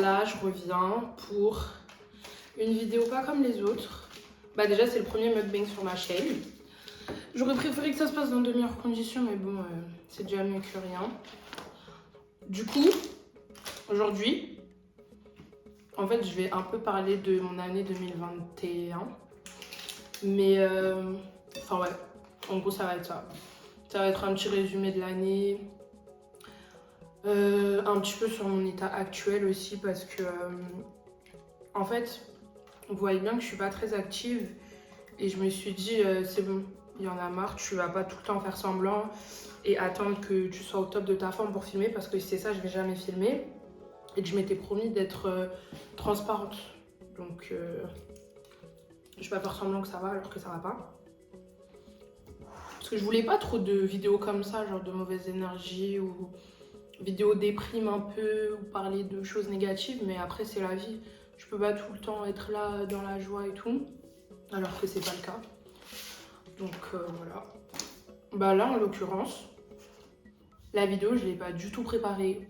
là je reviens pour une vidéo pas comme les autres. Bah déjà c'est le premier mukbang sur ma chaîne. J'aurais préféré que ça se passe dans de meilleures conditions, mais bon, c'est déjà mieux que rien. Du coup, aujourd'hui, en fait, je vais un peu parler de mon année 2021. Mais, enfin ouais, en gros, ça va être ça. Ça va être un petit résumé de l'année. Un petit peu sur mon état actuel aussi, parce que, en fait, vous voyez bien que je suis pas très active. Et je me suis dit, c'est bon, il y en a marre, tu vas pas tout le temps faire semblant et attendre que tu sois au top de ta forme pour filmer, parce que si c'est ça, je vais jamais filmer. Et que je m'étais promis d'être transparente. Donc, je vais pas faire semblant que ça va alors que ça va pas. Parce que je voulais pas trop de vidéos comme ça, genre de mauvaise énergie ou vidéos déprime un peu ou parler de choses négatives, mais après c'est la vie. Je peux pas tout le temps être là dans la joie et tout, alors que c'est pas le cas. Donc voilà. Bah là en l'occurrence, la vidéo je l'ai pas du tout préparée.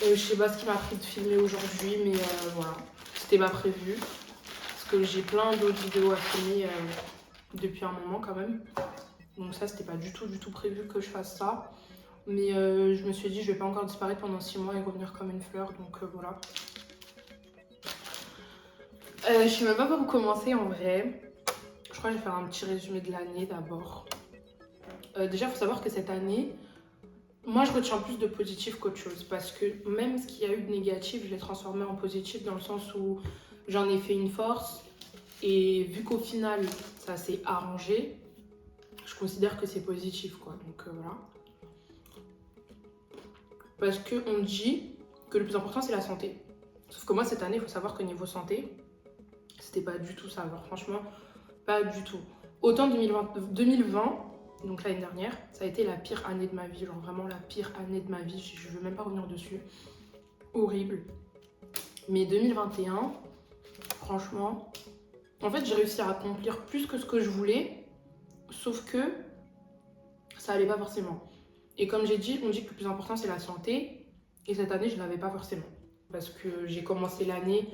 Je sais pas ce qui m'a pris de filmer aujourd'hui, mais voilà, c'était pas prévu. Parce que j'ai plein d'autres vidéos à filmer depuis un moment quand même. Donc ça c'était pas du tout prévu que je fasse ça. Mais je me suis dit je vais pas encore disparaître pendant 6 mois et revenir comme une fleur, donc voilà. Je sais même pas par où commencer en vrai. Je crois que je vais faire un petit résumé de l'année d'abord. Déjà il faut savoir que cette année, moi je retiens plus de positif qu'autre chose. Parce que même ce qu'il y a eu de négatif, je l'ai transformé en positif dans le sens où j'en ai fait une force. Et vu qu'au final ça s'est arrangé, je considère que c'est positif quoi. Donc voilà. Parce qu'on dit que le plus important c'est la santé. Sauf que moi cette année, il faut savoir que niveau santé, c'était pas du tout ça. Alors franchement, pas du tout. Autant 2020, donc l'année dernière, ça a été la pire année de ma vie. Genre vraiment la pire année de ma vie. Je veux même pas revenir dessus. Horrible. Mais 2021, franchement, en fait j'ai réussi à accomplir plus que ce que je voulais. Sauf que ça allait pas forcément. Et comme j'ai dit, on dit que le plus important c'est la santé. Et cette année, je l'avais pas forcément. Parce que j'ai commencé l'année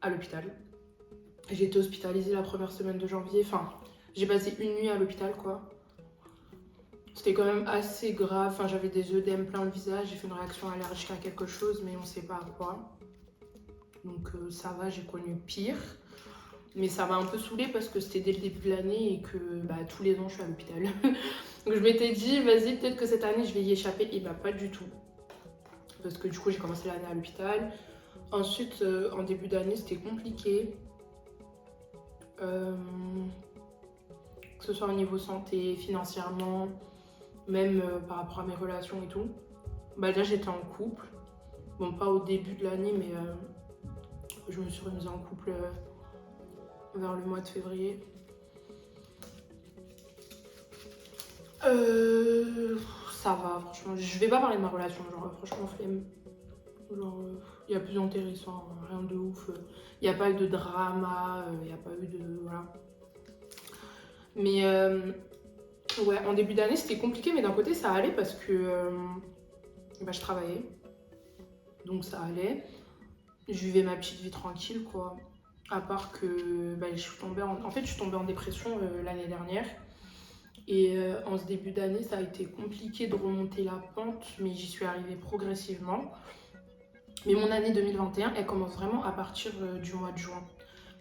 à l'hôpital. J'ai été hospitalisée la première semaine de janvier. Enfin, j'ai passé une nuit à l'hôpital, quoi. C'était quand même assez grave. Enfin, j'avais des œdèmes plein le visage. J'ai fait une réaction allergique à quelque chose, mais on sait pas à quoi. Donc ça va, j'ai connu pire. Mais ça m'a un peu saoulée parce que c'était dès le début de l'année et que tous les ans, je suis à l'hôpital. Donc je m'étais dit, vas-y, peut-être que cette année, je vais y échapper. Et pas du tout. Parce que du coup, j'ai commencé l'année à l'hôpital. Ensuite, en début d'année, c'était compliqué. Que ce soit au niveau santé, financièrement, même par rapport à mes relations et tout. Déjà j'étais en couple. Bon, pas au début de l'année, mais je me suis remise en couple vers le mois de février. Ça va, franchement. Je vais pas parler de ma relation, genre franchement flemme. Genre, il y a plus intéressant, rien de ouf. Il n'y a pas eu de drama, il n'y a pas eu de... Voilà. Mais ouais, en début d'année, c'était compliqué, mais d'un côté, ça allait parce que je travaillais. Donc ça allait. Je vivais ma petite vie tranquille, quoi. À part que je suis tombée en fait, je suis tombée en dépression l'année dernière. Et en ce début d'année, ça a été compliqué de remonter la pente, mais j'y suis arrivée progressivement. Mais mon année 2021, elle commence vraiment à partir du mois de juin.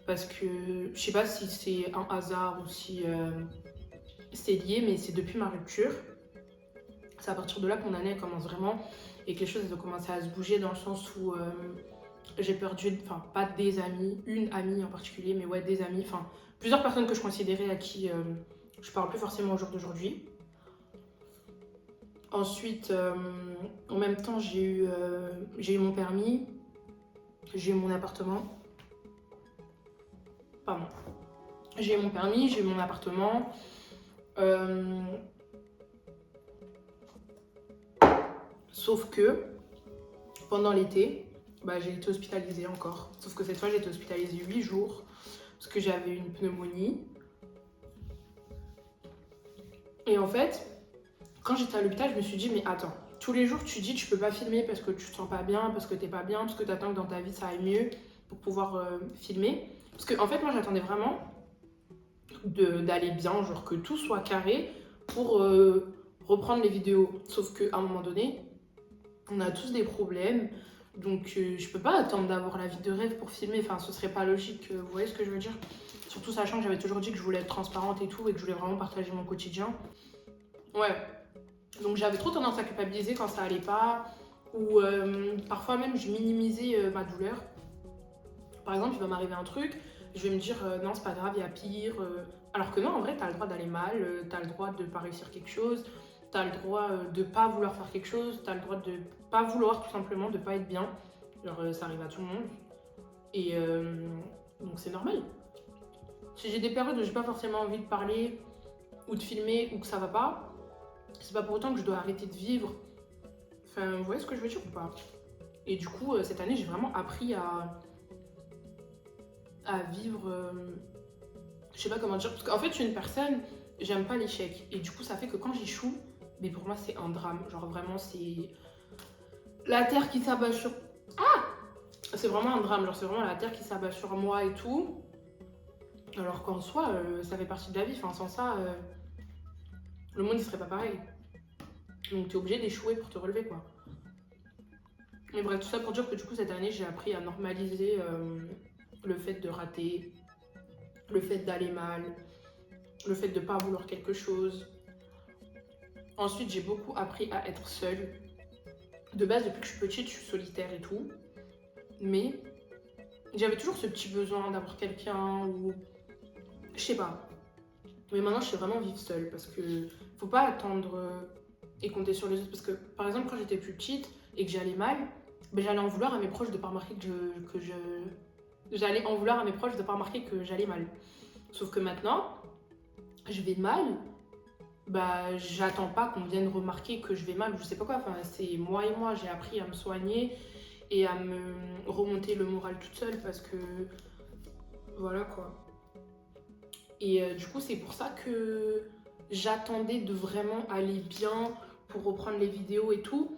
Parce que je sais pas si c'est un hasard ou si c'est lié, mais c'est depuis ma rupture. C'est à partir de là que mon année elle commence vraiment et que les choses ont commencé à se bouger dans le sens où j'ai perdu, enfin pas des amis, une amie en particulier, mais ouais des amis, enfin plusieurs personnes que je considérais à qui je parle plus forcément au jour d'aujourd'hui. Ensuite, en même temps, j'ai eu mon permis, j'ai eu mon appartement. Pardon. J'ai eu mon permis, j'ai eu mon appartement. Sauf que pendant l'été, j'ai été hospitalisée encore. Sauf que cette fois, j'ai été hospitalisée 8 jours parce que j'avais une pneumonie. Et en fait, quand j'étais à l'hôpital, je me suis dit, mais attends, tu tous les jours tu dis tu peux pas filmer parce que tu te sens pas bien, parce que t'es pas bien, parce que t'attends que dans ta vie ça aille mieux pour pouvoir filmer. Parce que en fait moi j'attendais vraiment d'aller bien, genre que tout soit carré pour reprendre les vidéos. Sauf qu'à un moment donné, on a tous des problèmes, donc je peux pas attendre d'avoir la vie de rêve pour filmer, enfin ce serait pas logique, vous voyez ce que je veux dire? Surtout sachant que j'avais toujours dit que je voulais être transparente et tout, et que je voulais vraiment partager mon quotidien. Ouais, donc j'avais trop tendance à culpabiliser quand ça allait pas, ou parfois même je minimisais ma douleur. Par exemple, il va m'arriver un truc, je vais me dire non, c'est pas grave, il y a pire. Alors que non, en vrai, t'as le droit d'aller mal, t'as le droit de pas réussir quelque chose, t'as le droit de pas vouloir faire quelque chose, t'as le droit de pas vouloir tout simplement, de pas être bien. Genre, ça arrive à tout le monde. Et donc, c'est normal. Si j'ai des périodes où j'ai pas forcément envie de parler ou de filmer ou que ça va pas, c'est pas pour autant que je dois arrêter de vivre. Enfin, vous voyez ce que je veux dire ou pas? Et du coup, cette année, j'ai vraiment appris à vivre. Je sais pas comment dire. Parce qu'en fait, je suis une personne, j'aime pas l'échec. Et du coup, ça fait que quand j'échoue, mais pour moi, c'est un drame. Genre vraiment, c'est la terre qui s'abat sur. Ah, c'est vraiment un drame. Genre, c'est vraiment la terre qui s'abat sur moi et tout. Alors qu'en soi, ça fait partie de la vie. Enfin, sans ça, le monde ne serait pas pareil. Donc, t'es obligé d'échouer pour te relever, quoi. Mais bref, tout ça pour dire que du coup, cette année, j'ai appris à normaliser le fait de rater, le fait d'aller mal, le fait de pas vouloir quelque chose. Ensuite, j'ai beaucoup appris à être seule. De base, depuis que je suis petite, je suis solitaire et tout. Mais j'avais toujours ce petit besoin d'avoir quelqu'un ou... Je sais pas. Mais maintenant, je sais vraiment vivre seule parce que faut pas attendre et compter sur les autres. Parce que, par exemple, quand j'étais plus petite et que j'allais mal, ben, j'allais en vouloir à mes proches de pas remarquer J'allais en vouloir à mes proches de pas remarquer que j'allais mal. Sauf que maintenant, je vais mal, bah j'attends pas qu'on vienne remarquer que je vais mal ou je sais pas quoi. Enfin, c'est moi et moi, j'ai appris à me soigner et à me remonter le moral toute seule parce que voilà quoi. Et du coup, c'est pour ça que j'attendais de vraiment aller bien pour reprendre les vidéos et tout.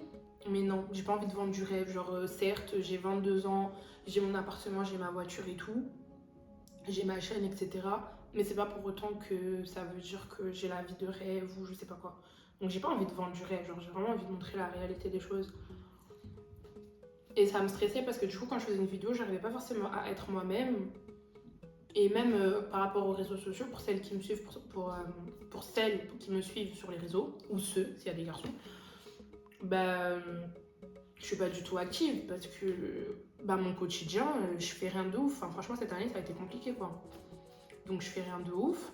Mais non, j'ai pas envie de vendre du rêve. Genre, certes, j'ai 22 ans, j'ai mon appartement, j'ai ma voiture et tout, j'ai ma chaîne, etc. Mais c'est pas pour autant que ça veut dire que j'ai la vie de rêve ou je sais pas quoi. Donc j'ai pas envie de vendre du rêve, genre j'ai vraiment envie de montrer la réalité des choses. Et ça me stressait parce que du coup quand je faisais une vidéo, j'arrivais pas forcément à être moi-même. Et même par rapport aux réseaux sociaux, pour celles qui me suivent, pour celles qui me suivent sur les réseaux, ou ceux, s'il y a des garçons, bah je suis pas du tout active parce que bah, mon quotidien, je fais rien de ouf. Enfin, franchement, cette année, ça a été compliqué quoi. Donc je fais rien de ouf.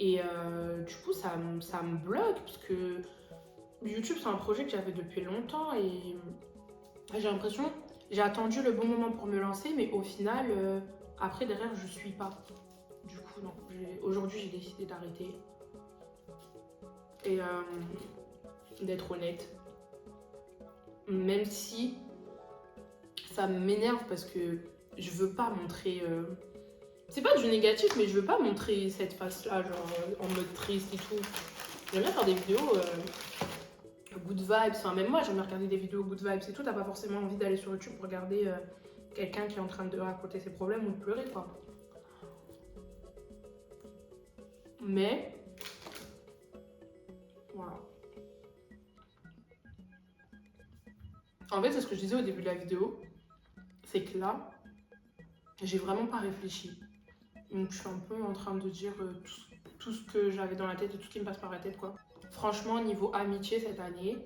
Et du coup, ça me bloque parce que YouTube, c'est un projet que j'avais depuis longtemps et j'ai l'impression, j'ai attendu le bon moment pour me lancer, mais au final, après, derrière, je suis pas. Du coup, non. Aujourd'hui, j'ai décidé d'arrêter et d'être honnête. Même si ça m'énerve parce que je veux pas montrer. C'est pas du négatif, mais je veux pas montrer cette face-là, genre en mode triste et tout. J'aime bien faire des vidéos good vibes. Enfin, même moi, j'aime bien regarder des vidéos good vibes et tout. T'as pas forcément envie d'aller sur YouTube pour regarder quelqu'un qui est en train de raconter ses problèmes ou de pleurer, quoi. Mais, voilà. En fait, c'est ce que je disais au début de la vidéo. C'est que là, j'ai vraiment pas réfléchi. Donc, je suis un peu en train de dire tout ce que j'avais dans la tête et tout ce qui me passe par la tête, quoi. Franchement, niveau amitié cette année,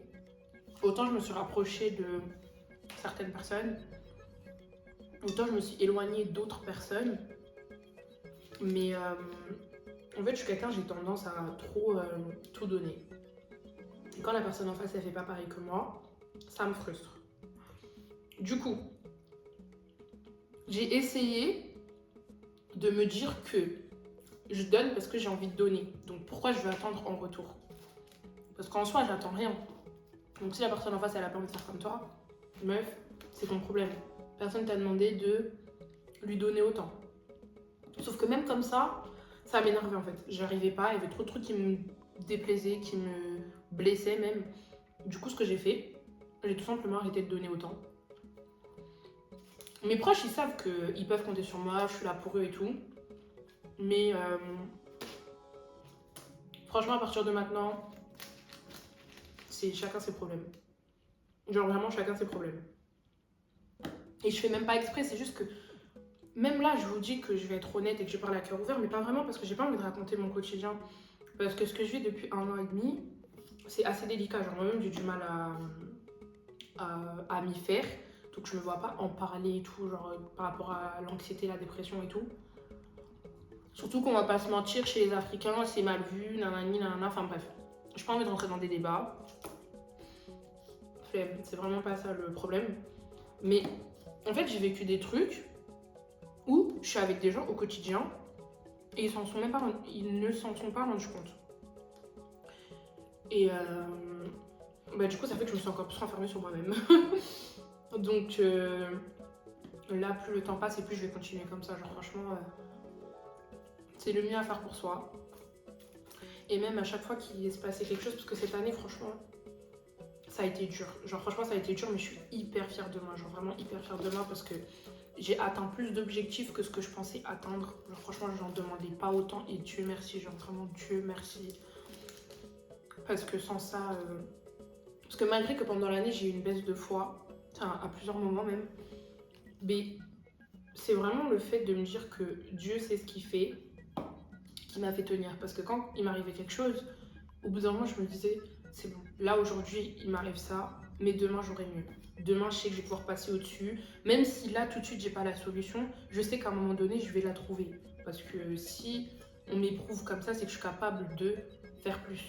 autant je me suis rapprochée de certaines personnes, autant je me suis éloignée d'autres personnes. Mais en fait, je suis quelqu'un, j'ai tendance à trop tout donner. Et quand la personne en face, elle fait pas pareil que moi, ça me frustre. Du coup, j'ai essayé de me dire que je donne parce que j'ai envie de donner. Donc pourquoi je vais attendre en retour? Parce qu'en soi, j'attends rien. Donc si la personne en face, elle a pas envie de faire comme toi, meuf, c'est ton problème. Personne t'a demandé de lui donner autant. Sauf que même comme ça m'énervait en fait. J'arrivais pas, il y avait trop de trucs qui me déplaisaient, qui me blessaient même. Du coup, ce que j'ai fait, j'ai tout simplement arrêté de donner autant. Mes proches, ils savent qu'ils peuvent compter sur moi, je suis là pour eux et tout. Mais franchement, à partir de maintenant, c'est chacun ses problèmes. Genre vraiment, chacun ses problèmes. Et je fais même pas exprès, c'est juste que même là, je vous dis que je vais être honnête et que je parle à cœur ouvert, mais pas vraiment parce que j'ai pas envie de raconter mon quotidien. Parce que ce que je vis depuis 1 an et demi, c'est assez délicat. Genre moi-même, j'ai du mal à m'y faire. Donc je me vois pas en parler et tout, genre par rapport à l'anxiété, la dépression et tout. Surtout qu'on va pas se mentir, chez les Africains, c'est mal vu, nanani, nanana, enfin bref. J'ai pas envie de rentrer dans des débats. Flemme, c'est vraiment pas ça le problème. Mais en fait, j'ai vécu des trucs où je suis avec des gens au quotidien et ils ne s'en sont pas rendus compte. Et du coup, ça fait que je me suis encore plus renfermée sur moi-même. Donc là, plus le temps passe et plus je vais continuer comme ça. Genre franchement, c'est le mieux à faire pour soi. Et même à chaque fois qu'il se passait quelque chose, parce que cette année, franchement, ça a été dur. Genre franchement, ça a été dur, mais je suis hyper fière de moi. Genre vraiment hyper fière de moi parce que j'ai atteint plus d'objectifs que ce que je pensais atteindre. Genre franchement, j'en demandais pas autant et Dieu merci. Genre vraiment Dieu merci. Parce que sans ça... Parce que malgré que pendant l'année, j'ai eu une baisse de foi, enfin à plusieurs moments même, mais c'est vraiment le fait de me dire que Dieu sait ce qu'il fait qui m'a fait tenir. Parce que quand il m'arrivait quelque chose, au bout d'un moment, je me disais, c'est bon, là aujourd'hui, il m'arrive ça, mais demain, j'aurai mieux. Demain, je sais que je vais pouvoir passer au-dessus. Même si là, tout de suite, j'ai pas la solution, je sais qu'à un moment donné, je vais la trouver. Parce que si on m'éprouve comme ça, c'est que je suis capable de faire plus.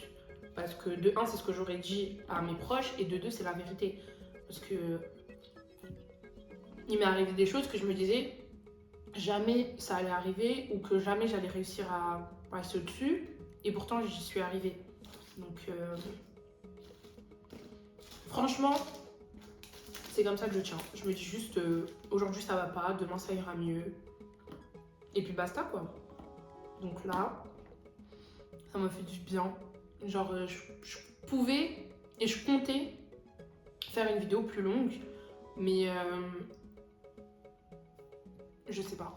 Parce que de un, c'est ce que j'aurais dit à mes proches, et de deux, c'est la vérité. Parce que il m'est arrivé des choses que je me disais, jamais ça allait arriver, ou que jamais j'allais réussir à passer au-dessus, et pourtant, j'y suis arrivée. Donc, franchement, c'est comme ça que je tiens. Je me dis juste, aujourd'hui ça va pas, demain ça ira mieux. Et puis basta quoi. Donc là, ça m'a fait du bien. Genre, je pouvais et je comptais faire une vidéo plus longue, mais je sais pas.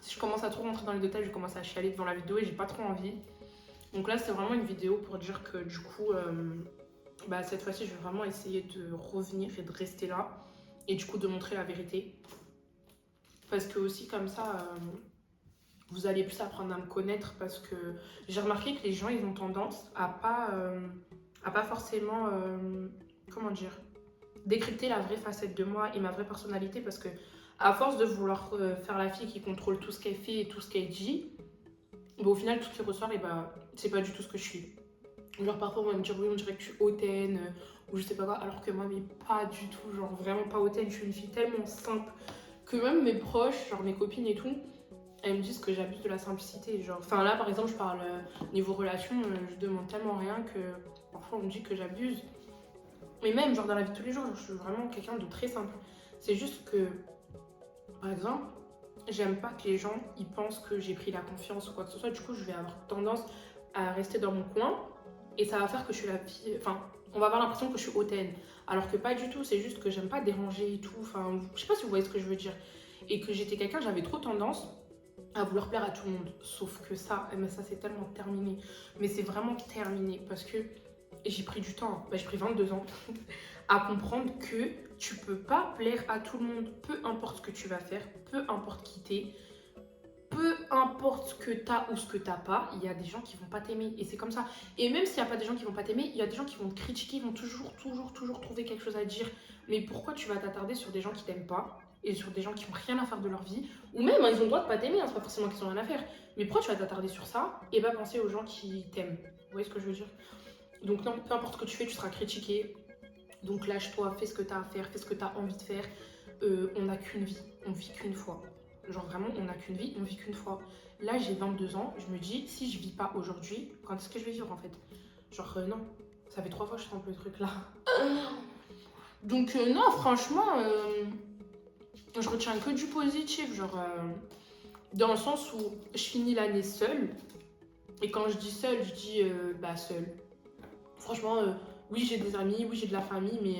Si je commence à trop rentrer dans les détails, je commence à chialer devant la vidéo et j'ai pas trop envie. Donc là, c'est vraiment une vidéo pour dire que du coup, cette fois-ci, je vais vraiment essayer de revenir et de rester là. Et du coup, de montrer la vérité. Parce que aussi, comme ça, vous allez plus apprendre à me connaître. Parce que j'ai remarqué que les gens, ils ont tendance à pas forcément, comment dire, décrypter la vraie facette de moi et ma vraie personnalité. Parce que à force de vouloir faire la fille qui contrôle tout ce qu'elle fait et tout ce qu'elle dit, au final, tout ce qui ressort, c'est pas du tout ce que je suis. Genre parfois on va me dire oui on dirait que je suis hautaine ou je sais pas quoi, alors que moi mais pas du tout, genre vraiment pas hautaine, je suis une fille tellement simple que même mes proches, genre mes copines et tout, elles me disent que j'abuse de la simplicité. Genre, enfin là par exemple je parle niveau relation, je demande tellement rien que parfois on me dit que j'abuse. Mais même genre dans la vie de tous les jours, je suis vraiment quelqu'un de très simple. C'est juste que par exemple, j'aime pas que les gens ils pensent que j'ai pris la confiance ou quoi que ce soit, du coup je vais avoir tendance à rester dans mon coin. Et ça va faire que je suis la fille... Enfin, on va avoir l'impression que je suis hautaine. Alors que pas du tout, c'est juste que j'aime pas déranger et tout. Enfin, je sais pas si vous voyez ce que je veux dire. Et que j'étais quelqu'un, j'avais trop tendance à vouloir plaire à tout le monde. Sauf que ça, mais ça c'est tellement terminé. Mais c'est vraiment terminé. Parce que j'ai pris du temps, j'ai pris 22 ans, à comprendre que tu peux pas plaire à tout le monde. Peu importe ce que tu vas faire, peu importe qui t'es. Peu importe ce que t'as ou ce que t'as pas, il y a des gens qui vont pas t'aimer. Et c'est comme ça. Et même s'il n'y a pas des gens qui vont pas t'aimer, il y a des gens qui vont te critiquer, ils vont toujours trouver quelque chose à dire. Mais pourquoi tu vas t'attarder sur des gens qui t'aiment pas et sur des gens qui ont rien à faire de leur vie? Ou même, ils ont le droit de pas t'aimer, c'est pas forcément qu'ils ont rien à faire. Mais pourquoi tu vas t'attarder sur ça et pas penser aux gens qui t'aiment? Vous voyez ce que je veux dire? Donc non, peu importe ce que tu fais, tu seras critiqué. Donc lâche-toi, fais ce que t'as à faire, fais ce que t'as envie de faire. On n'a qu'une vie, on vit qu'une fois. Genre vraiment, on n'a qu'une vie, on vit qu'une fois. Là, j'ai 22 ans, je me dis, si je vis pas aujourd'hui, quand est-ce que je vais vivre en fait? Genre non, ça fait 3 fois que je trempe le truc là. Donc non, franchement, je retiens que du positif, genre dans le sens où je finis l'année seule. Et quand je dis seule, je dis seule. Franchement, Oui, j'ai des amis, oui, j'ai de la famille, mais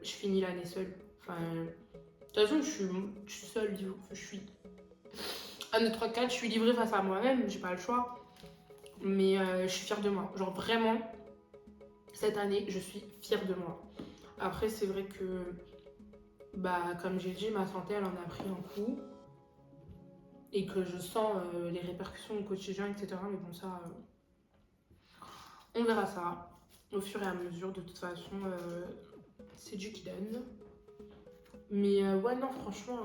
je finis l'année seule. Enfin, de toute façon, je suis seule, je suis 1, 2, 3, 4, je suis livrée face à moi-même, j'ai pas le choix. Mais je suis fière de moi. Genre vraiment, cette année, je suis fière de moi. Après, c'est vrai que, bah, comme j'ai dit, ma santé, elle en a pris un coup. Et que je sens les répercussions au quotidien, etc. Mais bon, ça, on verra ça au fur et à mesure. De toute façon, c'est Dieu qui donne. Mais ouais, non, franchement.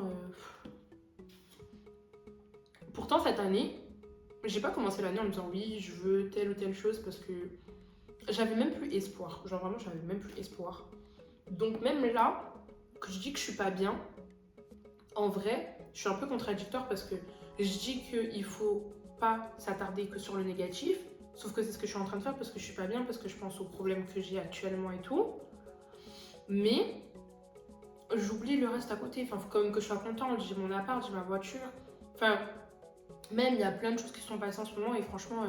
Pourtant, cette année, j'ai pas commencé l'année en me disant oui, je veux telle ou telle chose parce que j'avais même plus espoir. Genre vraiment, j'avais même plus espoir. Donc, même là, que je dis que je suis pas bien, en vrai, je suis un peu contradictoire parce que je dis qu'il faut pas s'attarder que sur le négatif. Sauf que c'est ce que je suis en train de faire parce que je suis pas bien, parce que je pense aux problèmes que j'ai actuellement et tout. Mais j'oublie le reste à côté. Enfin, faut quand même que je sois contente. J'ai mon appart, j'ai ma voiture. Enfin, même il y a plein de choses qui sont passées en ce moment et franchement,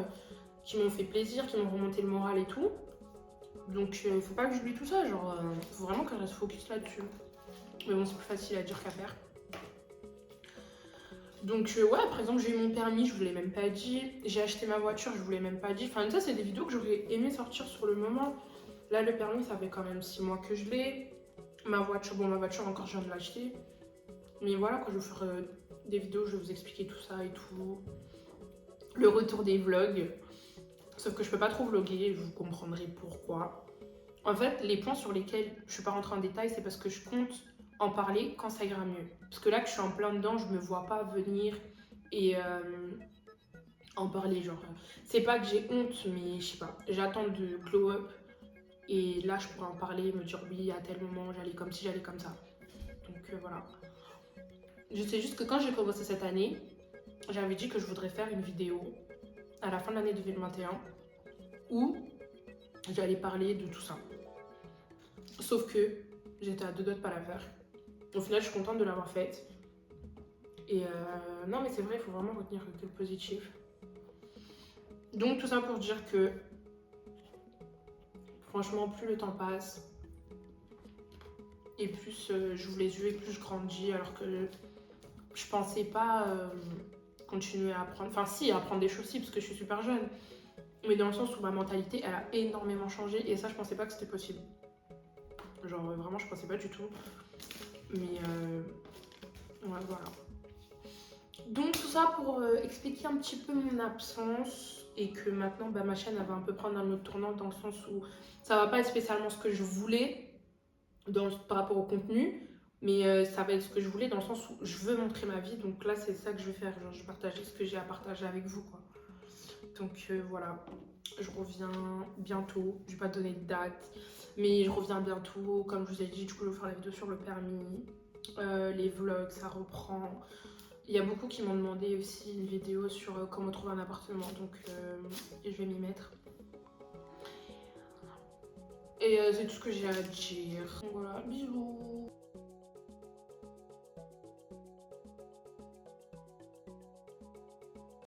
qui m'ont fait plaisir, qui m'ont remonté le moral et tout. Donc, faut pas que j'oublie tout ça. Genre, faut vraiment que je reste focus là-dessus. Mais bon, c'est plus facile à dire qu'à faire. Donc ouais, par exemple, j'ai eu mon permis, je vous l'ai même pas dit. J'ai acheté ma voiture, je vous l'ai même pas dit. Enfin, ça, c'est des vidéos que j'aurais aimé sortir sur le moment. Là, le permis, ça fait quand même 6 mois que je l'ai. Ma voiture, bon, ma voiture, encore, je viens de l'acheter. Mais voilà, quand je vais vous faire des vidéos, je vais vous expliquer tout ça et tout. Le retour des vlogs. Sauf que je peux pas trop vlogger, vous comprendrez pourquoi. En fait, les points sur lesquels je suis pas rentrée en détail, c'est parce que je compte en parler quand ça ira mieux. Parce que là que je suis en plein dedans, je me vois pas venir et en parler. Genre, c'est pas que j'ai honte, mais je sais pas. J'attends de glow up et là je pourrais en parler, me dire oui, à tel moment j'allais comme ci, j'allais comme ça. Donc voilà. Je sais juste que quand j'ai commencé cette année, j'avais dit que je voudrais faire une vidéo à la fin de l'année 2021 où j'allais parler de tout ça. Sauf que j'étais à deux doigts de pas la faire. Au final, je suis contente de l'avoir faite. Et non, mais c'est vrai, il faut vraiment retenir que le positif. Donc, tout ça pour dire que, franchement, plus le temps passe, et plus j'ouvre les yeux et plus je grandis, alors que je pensais pas continuer à apprendre. Enfin, si, à apprendre des choses, si, parce que je suis super jeune. Mais dans le sens où ma mentalité, elle a énormément changé, et ça, je pensais pas que c'était possible. Genre, vraiment, je pensais pas du tout. Mais ouais, voilà. Donc tout ça pour expliquer un petit peu mon absence et que maintenant bah, ma chaîne elle va un peu prendre un autre tournant dans le sens où ça va pas être spécialement ce que je voulais par rapport au contenu, mais ça va être ce que je voulais dans le sens où je veux montrer ma vie, donc là c'est ça que je vais faire, genre je vais partager ce que j'ai à partager avec vous quoi. Donc voilà, je reviens bientôt, je vais pas donner de date, mais je reviens bientôt, comme je vous ai dit, du coup je vais faire la vidéo sur le permis, les vlogs ça reprend. Il y a beaucoup qui m'ont demandé aussi une vidéo sur comment trouver un appartement, donc je vais m'y mettre. Et c'est tout ce que j'ai à dire. Donc voilà, bisous.